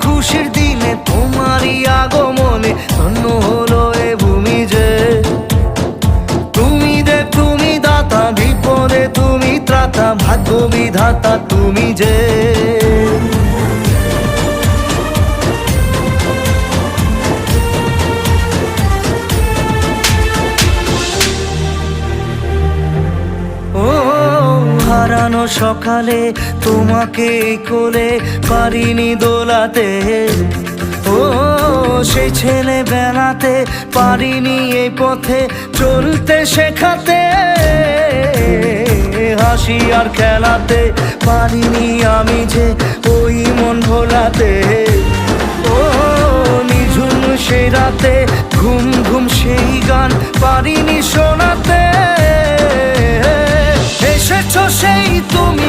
খুশির দিনে তোমারই আগমনে ধন্য হলো এ ভূমি যে। তুমি দেব তুমি দাতা, বিপদে তুমি ত্রাতা, ভাগ্য বিধাতা তুমি যে। হারানো সকালে তোমাকে কোলে পারিনি দোলাতে, ও সেই ছেলে বেলাতে পারিনি এই পথে চলতে শেখাতে। হাসি আর খেলাতে পারিনি আমি যে ওই মন ভোলাতে। ও নিঝুম সেই রাতে ঘুম ঘুম সেই গান পারিনি শোনাতে। এসেছো সেই তুমি